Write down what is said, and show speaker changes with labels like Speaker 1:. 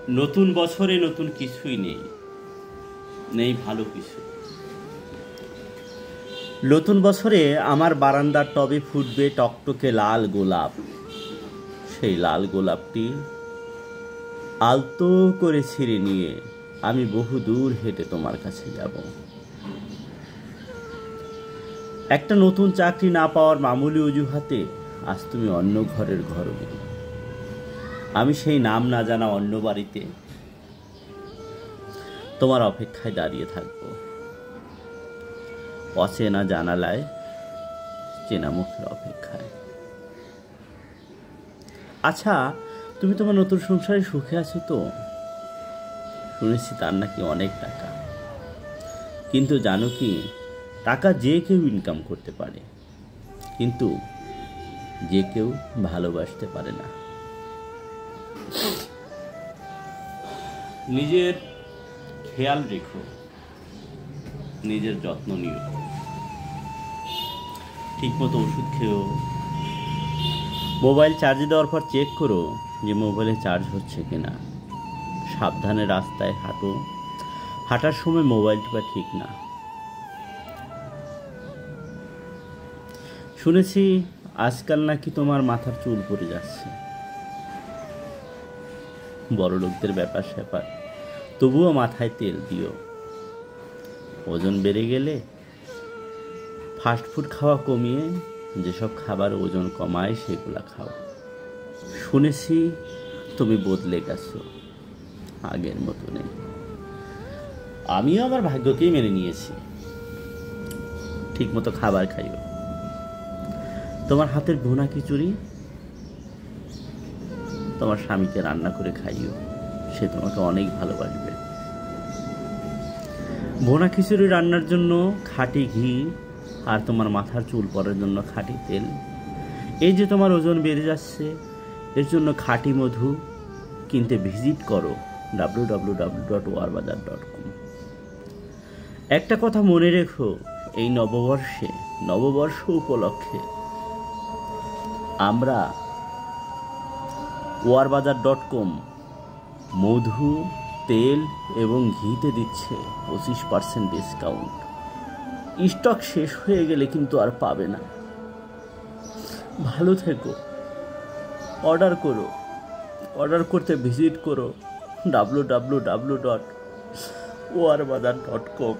Speaker 1: নতুন বছরে নতুন কিছুই নেই, নেই ভালো কিছু। নতুন বছরে আমার বারান্দার টবে ফুটবে টকটকে লাল গোলাপ। সেই লাল গোলাপটি আলতো করে ছিঁড়ে নিয়ে আমি বহু দূর হেঁটে তোমার কাছে যাব। একটা নতুন চাকরি না পাওয়ার মামুলি অজুহাতে আজ তুমি অন্য ঘরের ঘরবী। আমি সেই নাম না জানা অন্য বাড়িতে তোমার অপেক্ষায় দাঁড়িয়ে থাকবো, অচেনা জানালায় চেনা মুখের অপেক্ষায়। আচ্ছা, তুমি তোমার নতুন সংসারে সুখে আছো তো? শুনেছি তার নাকি অনেক টাকা। কিন্তু জানো কি, টাকা যে কেউ ইনকাম করতে পারে, কিন্তু যে কেউ ভালোবাসতে পারে না। নিজের খেয়াল রেখো, নিজের যত্ন নিও, ঠিকমতো ওষুধ খেও। মোবাইল চার্জে দেওয়ার পর চেক করো যে মোবাইলে চার্জ হচ্ছে কিনা। সাবধানে রাস্তায় হাঁটো, হাঁটার সময় মোবাইল টিপা ঠিক না। শুনেছি আজকাল নাকি তোমার মাথার চুল পড়ে যাচ্ছে। বড় লোকদের ব্যাপার স্যাপার, তবুও মাথায় তেল দিও। ওজন বেড়ে গেলে ফাস্টফুড খাওয়া কমিয়ে যেসব খাবার ওজন কমায় সেগুলা খাও। শুনেছি তুমি বদলে গেছো, আগের মতো নেই। আমিও আমার ভাগ্যকেই মেনে নিয়েছি। ঠিক মতো খাবার খাইও। তোমার হাতের ভুনা খিচুড়ি তোমার স্বামীকে রান্না করে খাইও, সে তোমাকে অনেক ভালোবাসবে। ভুনা খিচুড়ি রান্নার জন্য খাঁটি ঘি, আর তোমার মাথার চুল পড়ার জন্য খাঁটি তেল। এই যে তোমার ওজন বেড়ে যাচ্ছে, এর জন্য খাঁটি মধু কিনতে ভিজিট করো www.warbazaar.com। একটা কথা মনে রেখো, এই নববর্ষ উপলক্ষে আমরা warbazaar.com মধু, তেল এবং ঘিতে দিচ্ছে 25% ডিসকাউন্ট। স্টক শেষ হয়ে গেলে কিন্তু আর পাবে না। ভালো থেকো, অর্ডার করো। অর্ডার করতে ভিজিট করো www.warbazaar.com।